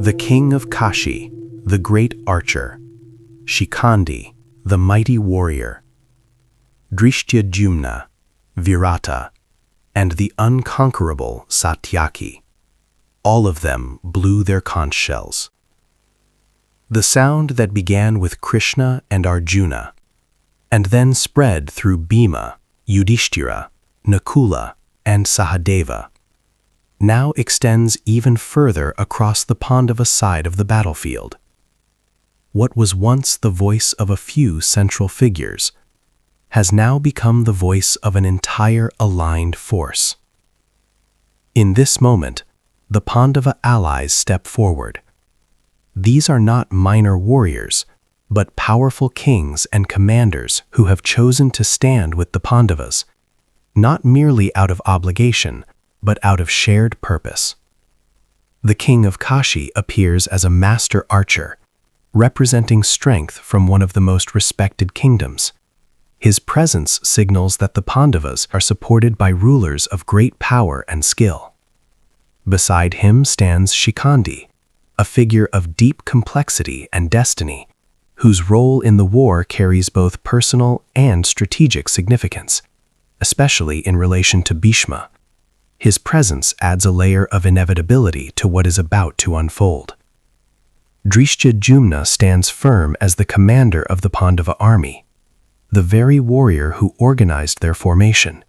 The King of Kashi, the great archer, Shikhandi, the mighty warrior, Dhrishtadyumna, Virata, and the unconquerable Satyaki. All of them blew their conch shells. The sound that began with Krishna and Arjuna, and then spread through Bhima, Yudhishthira, Nakula, and Sahadeva, now extends even further across the Pandava side of the battlefield. What was once the voice of a few central figures has now become the voice of an entire aligned force. In this moment, the Pandava allies step forward. These are not minor warriors, but powerful kings and commanders who have chosen to stand with the Pandavas, not merely out of obligation, but out of shared purpose. The King of Kashi appears as a master archer, representing strength from one of the most respected kingdoms. His presence signals that the Pandavas are supported by rulers of great power and skill. Beside him stands Shikhandi, a figure of deep complexity and destiny, whose role in the war carries both personal and strategic significance, especially in relation to Bhishma. His presence adds a layer of inevitability to what is about to unfold. Dhrishtadyumna stands firm as the commander of the Pandava army, the very warrior who organized their formation,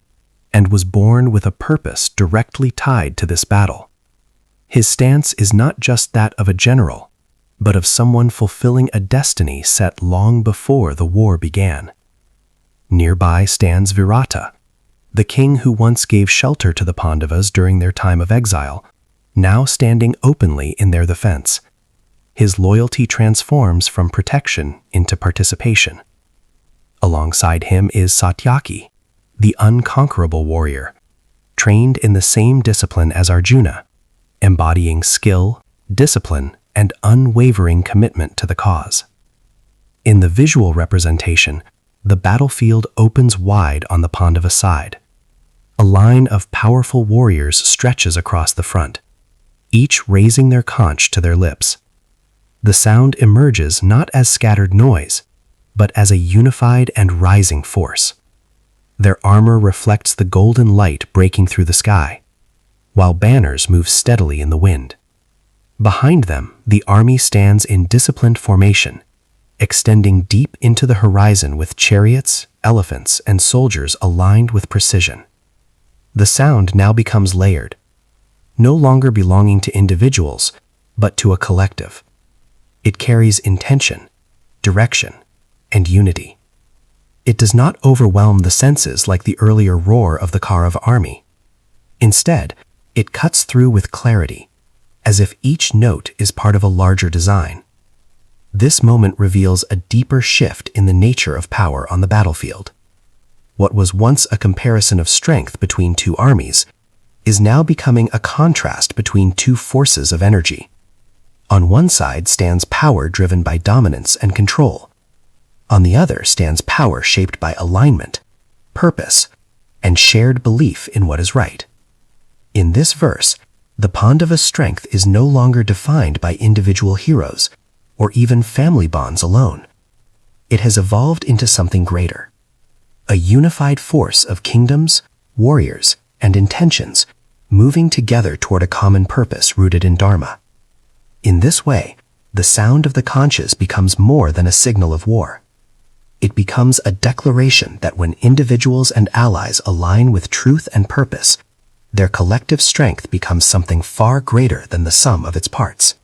and was born with a purpose directly tied to this battle. His stance is not just that of a general, but of someone fulfilling a destiny set long before the war began. Nearby stands Virata, the king who once gave shelter to the Pandavas during their time of exile, now standing openly in their defense. His loyalty transforms from protection into participation. Alongside him is Satyaki, the unconquerable warrior, trained in the same discipline as Arjuna, embodying skill, discipline, and unwavering commitment to the cause. In the visual representation, the battlefield opens wide on the Pandava side. A line of powerful warriors stretches across the front, each raising their conch to their lips. The sound emerges not as scattered noise, but as a unified and rising force. Their armor reflects the golden light breaking through the sky, while banners move steadily in the wind. Behind them, the army stands in disciplined formation, extending deep into the horizon with chariots, elephants, and soldiers aligned with precision. The sound now becomes layered, no longer belonging to individuals, but to a collective. It carries intention, direction, and unity. It does not overwhelm the senses like the earlier roar of the Kaurava army. Instead, it cuts through with clarity, as if each note is part of a larger design. This moment reveals a deeper shift in the nature of power on the battlefield. What was once a comparison of strength between two armies is now becoming a contrast between two forces of energy. On one side stands power driven by dominance and control. On the other stands power shaped by alignment, purpose, and shared belief in what is right. In this verse, the Pandava's strength is no longer defined by individual heroes or even family bonds alone. It has evolved into something greater, a unified force of kingdoms, warriors, and intentions moving together toward a common purpose rooted in Dharma. In this way, the sound of the conches becomes more than a signal of war. It becomes a declaration that when individuals and allies align with truth and purpose, their collective strength becomes something far greater than the sum of its parts.